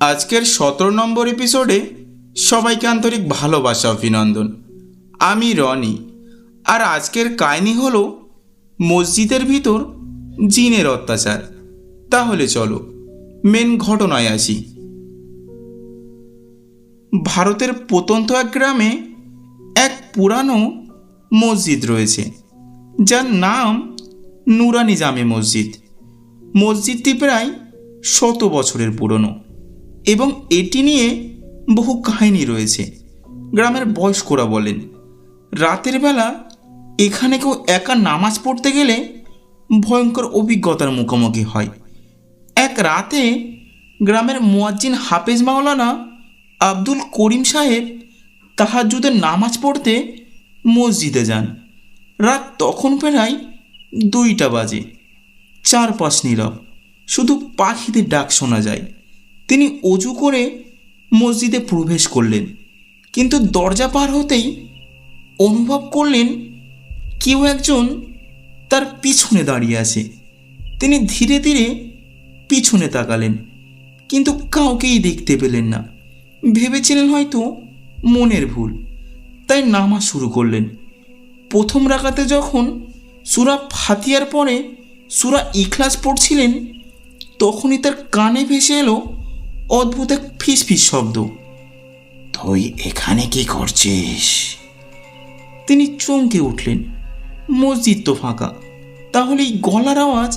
আজকের 17 নম্বর এপিসোডে সবাইকে আন্তরিক ভালোবাসা অভিনন্দন। আমি রনি, আর আজকের কাহিনী হলো মসজিদের ভিতর জিনের অত্যাচার। তাহলে চলো মেন ঘটনায় আসি। ভারতের প্রত্যন্ত এক গ্রামে এক পুরানো মসজিদ রয়েছে, যার নাম নুরানি জামে মসজিদ। মসজিদটি প্রায় 100 বছরের পুরনো এবং এটি নিয়ে বহু কাহিনী রয়েছে। গ্রামের বয়স্করা বলেন, রাতের বেলা এখানে কেউ একা নামাজ পড়তে গেলে ভয়ঙ্কর অভিজ্ঞতার মুখোমুখি হয়। এক রাতে গ্রামের মুয়াজ্জিন হাফেজ মাওলানা আব্দুল করিম সাহেব তাহাজ্জুদের নামাজ পড়তে মসজিদে যান। রাত তখন প্রায় 2টা বাজে। চারপাশ নীরব, শুধু পাখিদের ডাক শোনা যায়। তিনি অজু করে মসজিদে প্রবেশ করলেন, কিন্তু দরজা পার হতেই অনুভব করলেন কেউ একজন তার পিছনে দাঁড়িয়ে আছে। তিনি ধীরে ধীরে পিছনে তাকালেন, কিন্তু কাউকেই দেখতে পেলেন না। ভেবেছিলেন হয়তো মনের ভুল, তাই নামাজ শুরু করলেন। প্রথম রাকাতে যখন সূরা ফাতিহার পরে সূরা ইখলাস পড়ছিলেন, তখনই তার কানে ভেসে এলো অদ্ভুত এক ফিসফিস শব্দ। তুই এখানে কি করছিস? তিনি চমকে উঠলেন। মসজিদ তো ফাঁকা, তাহলে এই গলার আওয়াজ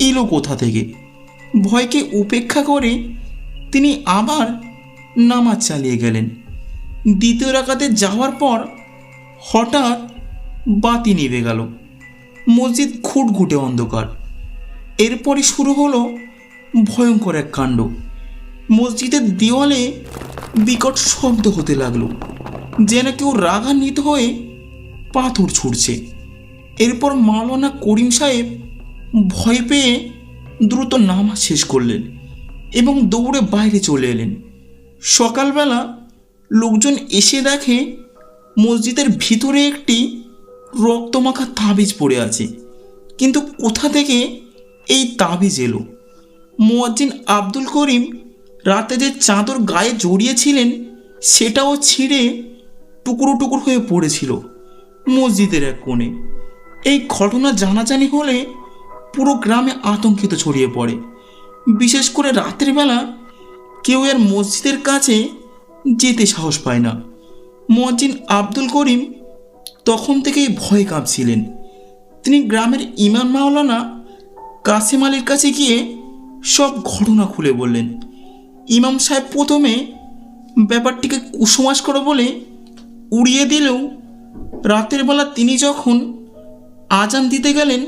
এলো কোথা থেকে? ভয়কে উপেক্ষা করে তিনি আবার নামাজ চালিয়ে গেলেন। দ্বিতীয় রাকাতে যাওয়ার পর হঠাৎ বাতি নিভে গেল। মসজিদ ঘুটঘুটে অন্ধকার। এরপরে শুরু হলো ভয়ঙ্কর এক কাণ্ড। মসজিদের দেওয়ালে বিকট শব্দ হতে লাগলো, যেন কেউ রাগান্বিত হয়ে পাথর ছুঁড়ছে। এরপর মাওলানা করিম সাহেব ভয় পেয়ে দ্রুত নামাজ শেষ করলেন এবং দৌড়ে বাইরে চলে এলেন। সকালবেলা লোকজন এসে দেখে মসজিদের ভিতরে একটি রক্তমাখা তাবিজ পড়ে আছে। কিন্তু কোথা থেকে এই তাবিজ এলো? মুয়াজ্জিন আব্দুল করিম রাতে যে চাদর গায়ে জড়িয়েছিলেন সেটাও ছিঁড়ে টুকরো টুকরো হয়ে পড়েছিল মসজিদের এক কোণে। এই ঘটনা জানাজানি হলে পুরো গ্রামে আতঙ্কিত ছড়িয়ে পড়ে। বিশেষ করে রাতের বেলা কেউ আর মসজিদের কাছে যেতে সাহস পায় না। মুয়াজ্জিন আব্দুল করিম তখন থেকেই ভয়ে কাঁপছিলেন। তিনি গ্রামের ইমাম মাওলানা কাসেম আলীর কাছে গিয়ে সব ঘটনা খুলে বললেন। ইমাম সাহেব প্রথমে ব্যাপারটিকে কুসংস্কার বলে উড়িয়ে দিলেও রাতের বেলা তিনি যখন আজান দিতে গেলেন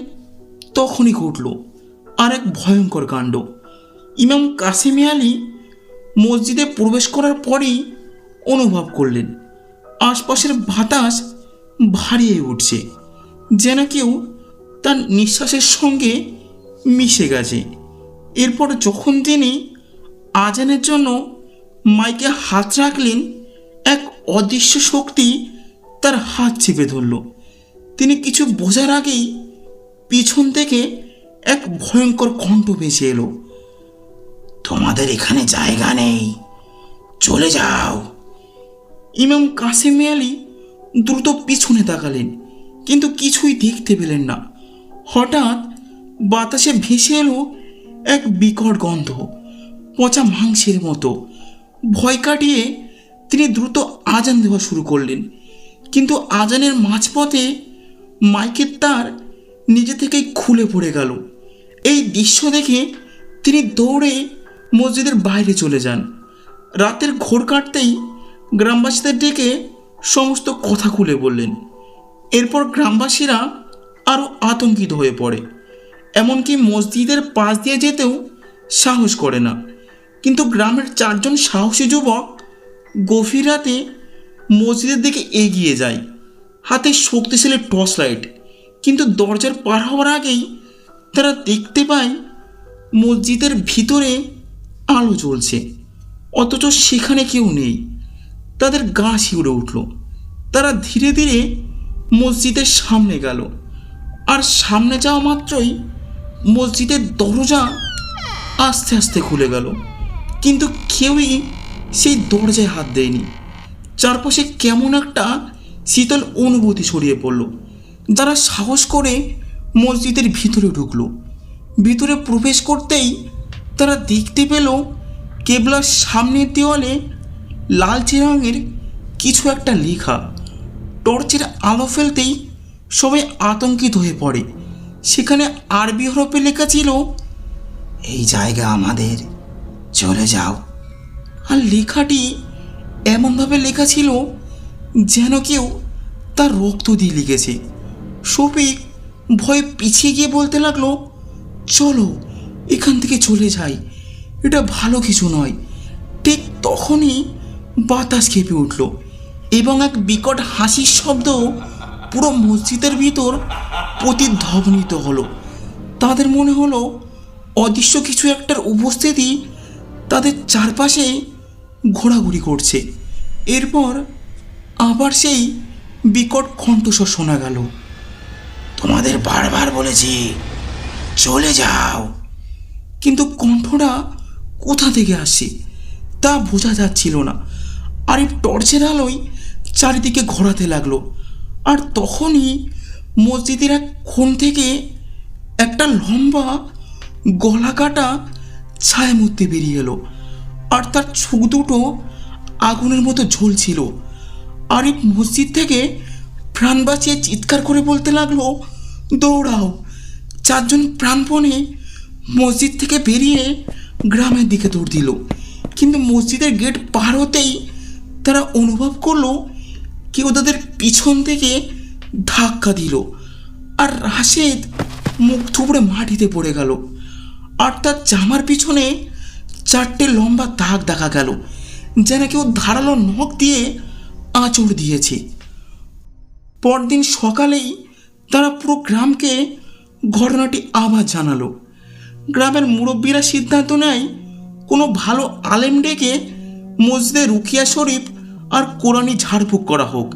তখনই ঘটল আর এক ভয়ঙ্কর কাণ্ড। ইমাম কাসেম আলী মসজিদে প্রবেশ করার পরেই অনুভব করলেন আশপাশের বাতাস ভারী হয়ে উঠছে, যেন কেউ তার নিঃশ্বাসের সঙ্গে মিশে গেছে। এরপর যখন তিনি আজানের জন্য মাইকে হাত রাখলেন, এক অদৃশ্য শক্তি তার হাত চেপে ধরল। তিনি কিছু বোঝার আগেই পিছন থেকে এক ভয়ঙ্কর কণ্ঠ ভেসে এলো, তোমাদের এখানে জায়গা নেই, চলে যাও। ইমাম কাসেম আলী দ্রুত পিছনে তাকালেন, কিন্তু কিছুই দেখতে পেলেন না। হঠাৎ বাতাসে ভেসে এলো এক বিকট গন্ধ, পচা মাংসের মতো। ভয় কাটিয়ে তিনি দ্রুত আজান দেওয়া শুরু করলেন, কিন্তু আজানের মাঝপথে মাইকের তার নিজে থেকেই খুলে পড়ে গেল। এই দৃশ্য দেখে তিনি দৌড়ে মসজিদের বাইরে চলে যান। রাতের ঘোর কাটতেই গ্রামবাসীদের ডেকে সমস্ত কথা খুলে বললেন। এরপর গ্রামবাসীরা আরও আতঙ্কিত হয়ে পড়ে, এমনকি মসজিদের পাশ দিয়ে যেতেও সাহস করে না। কিন্তু গ্রামের 4 জন সাহসী যুবক গভীর রাতে মসজিদের দিকে এগিয়ে যায়, হাতে শক্তিশালী টর্চ লাইট। কিন্তু দরজার পার হওয়ার আগেই তারা দেখতে পায় মসজিদের ভিতরে আলো জ্বলছে, অথচ সেখানে কেউ নেই। তাদের গা শিউরে উঠল। তারা ধীরে ধীরে মসজিদের সামনে গেল, আর সামনে যাওয়া মাত্রই মসজিদের দরজা আস্তে আস্তে খুলে গেল। কিন্তু কেউই সেই দরজায় হাত দেয়নি। চারপাশে কেমন একটা শীতল অনুভূতি ছড়িয়ে পড়ল। যারা সাহস করে মসজিদের ভিতরে ঢুকলো। ভিতরে প্রবেশ করতেই তারা দেখতে পেল কেবলার সামনের দেওয়ালে লালচে রঙের কিছু একটা লেখা। টর্চের আলো ফেলতেই সবাই আতঙ্কিত হয়ে পড়ে। সেখানে আরবি হরফে লেখা ছিল, এই জায়গা আমাদের, চলে যাও। আর লেখাটি এমনভাবে লেখা ছিল যেন কেউ তার রক্ত দিয়ে লিখেছে। শফিক ভয়ে পিছিয়ে গিয়ে বলতে লাগলো, চলো এখান থেকে চলে যাই, এটা ভালো কিছু নয়। ঠিক তখনই বাতাস কেঁপে উঠল এবং এক বিকট হাসির শব্দ পুরো মসজিদের ভিতর প্রতিধ্বনিত হলো। তাদের মনে হলো অদৃশ্য কিছু একটার উপস্থিতি তাদের চারপাশে ঘোরাঘুরি করছে। এরপর আবার সেই বিকট কণ্ঠস্বর শোনা গেল, তোমাদের বারবার বলেছি চলে যাও। কিন্তু কণ্ঠটা কোথা থেকে আসছে তা বোঝা যাচ্ছিল না। আর এই টর্চের আলোয় চারিদিকে ঘোরাতে লাগলো। আর তখনই মসজিদের এক কোণ থেকে একটা লম্বা গলা কাটা ছায়ামূর্তি বেরিয়ে এলো। আর তার চোখ দুটো আগুনের মতো ঝলছিল। আর এই মসজিদ থেকে প্রাণ বাঁচিয়ে চিৎকার করে বলতে লাগলো, দৌড়াও। চারজন প্রাণপণে মসজিদ থেকে বেরিয়ে গ্রামের দিকে দৌড় দিল। কিন্তু মসজিদের গেট পার হতেই তারা অনুভব করলো কেউ তাদের পিছন থেকে ধাক্কা দিল। আর রাশেদ মুখ থুবড়ে মাটিতে পড়ে গেল। আর তার জামার পিছনে 4টে লম্বা দাগ দেখা গেল, যেন কেউ ধারালো নখ দিয়ে আঁচড় দিয়েছে। পরদিন সকালেই তারা পুরো গ্রামকে ঘটনাটি আবার জানালো। গ্রামের মুরব্বীরা সিদ্ধান্ত নেয় কোনো ভালো আলেম ডেকে মসজিদে রুকিয়া শরীফ আর কোরআনি ঝাড়ফুঁক করা হোক।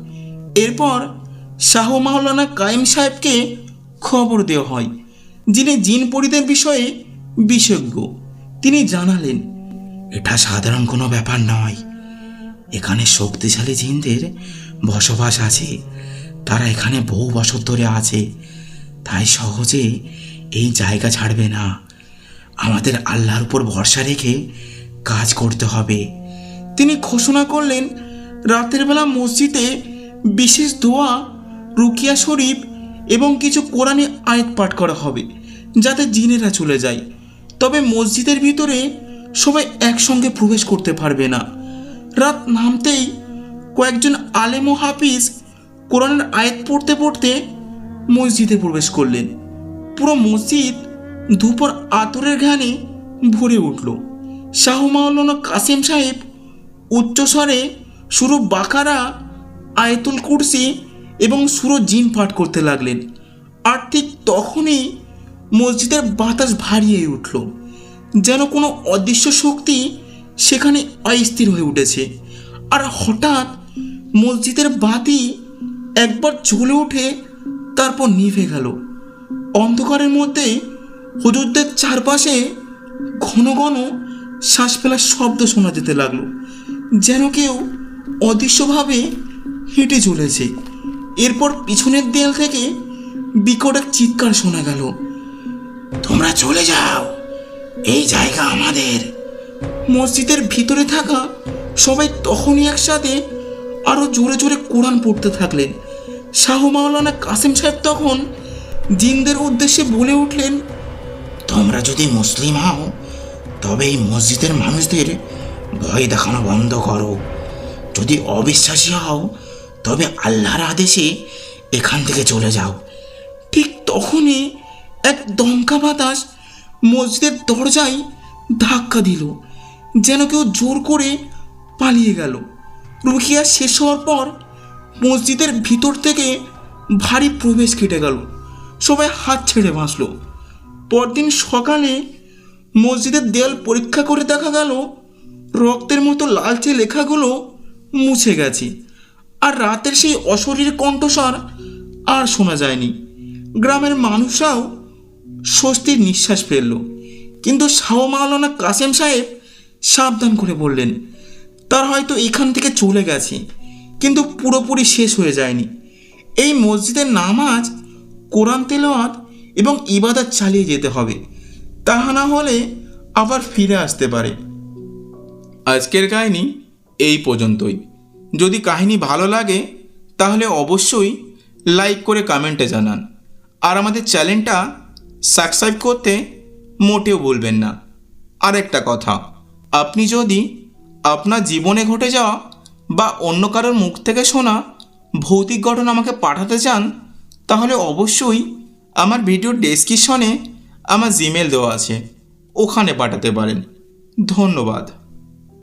এরপর শাহ মাওলানা কায়েম সাহেবকে খবর দেওয়া হয়, যিনি জিন পরিদের বিষয়ে বিশেষজ্ঞ। তিনি জানালেন, এটা সাধারণ কোনো ব্যাপার নয়, এখানে শক্তিশালী জিনদের বসবাস আছে। তারা এখানে বহু বছর ধরে আছে, তাই সহজে এই জায়গা ছাড়বে না। আমাদের আল্লাহর উপর ভরসা রেখে কাজ করতে হবে। তিনি ঘোষণা করলেন, রাতের বেলা মসজিদে বিশেষ দোয়া, রুকিয়া শরীফ এবং কিছু কোরআনি আয়াত পাঠ করা হবে, যাতে জিনেরা চলে যায়। তবে মসজিদের ভিতরে সবাই একসঙ্গে প্রবেশ করতে পারবে না। রাত নামতেই কয়েকজন আলেম ও হাফিজ কোরআনের আয়াত পড়তে পড়তে মসজিদে প্রবেশ করলেন। পুরো মসজিদ ধূপর আতরের ঘ্রাণে ভরে উঠল। শাহ মাওলানা কাসেম সাহেব উচ্চস্বরে সুরো বাকারা, আয়াতুল কুরসি এবং সুরো জিন পাঠ করতে লাগলেন। আর ঠিক তখনই মসজিদের বাতাস ভারিয়ে উঠল, যেন কোনো অদৃশ্য শক্তি সেখানে অস্থির হয়ে উঠেছে। আর হঠাৎ মসজিদের বাতি একবার জ্বলে উঠে তারপর নিভে গেল। অন্ধকারের মধ্যে হুজুরদের চারপাশে ঘন ঘন শ্বাস ফেলার শব্দ শোনা যেতে লাগলো, যেন কেউ অদৃশ্যভাবে হেঁটে চলেছে। এরপর পিছনের দেয়াল থেকে বিকট এক চিৎকার শোনা গেল, তোমরা চলে যাও, এই জায়গা আমাদের। মসজিদের ভিতরে থাকা সবাই তখনই একসাথে আরো জোরে জোরে কোরআন পড়তে থাকলেন। শাহ মাওলানা কাসেম সাহেব তখন জিনদের উদ্দেশ্যে বলে উঠলেন, তোমরা যদি মুসলিম হও তবে এই মসজিদের মানুষদের ভয় দেখানো বন্ধ করো। যদি অবিশ্বাসী হও তবে আল্লাহর আদেশে এখান থেকে চলে যাও। ঠিক তখনই এক দমকা বাতাস মসজিদের দরজায় ধাক্কা দিল, যেন কেউ জোর করে পালিয়ে গেল। রুকিয়া শেষ হওয়ার পর মসজিদের ভিতর থেকে ভারী প্রবেশ কেটে গেল। সবাই হাত ছেড়ে বাঁচল। পরদিন সকালে মসজিদের দেয়াল পরীক্ষা করে দেখা গেল রক্তের মতো লালচে লেখাগুলো মুছে গেছে। আর রাতের সেই অশরীর কণ্ঠস্বর আর শোনা যায়নি। গ্রামের মানুষরাও স্বস্তির নিঃশ্বাস ফেলল। কিন্তু শাহ মাওলানা কাসেম সাহেব সাবধান করে বললেন, তার হয়তো এখান থেকে চলে গেছে, কিন্তু পুরোপুরি শেষ হয়ে যায়নি। এই মসজিদের নামাজ, কোরআন তেলাওয়াত এবং ইবাদত চালিয়ে যেতে হবে, তাহা না হলে আবার ফিরে আসতে পারে। আজকের কাহিনী এই পর্যন্তই। যদি কাহিনী ভালো লাগে তাহলে অবশ্যই লাইক করে কমেন্টে জানান, আর আমাদের চ্যানেলটা সাবস্ক্রাইব করতে মোটেও ভুলবেন না। আর একটা কথা, আপনি যদি আপনার জীবনে ঘটে যাওয়া বা অন্য কারোর মুখ থেকে শোনা ভৌতিক ঘটনা আমাকে পাঠাতে চান, তাহলে অবশ্যই আমার ভিডিওর ডেসক্রিপশনে আমার জিমেল দেওয়া আছে, ওখানে পাঠাতে পারেন। ধন্যবাদ।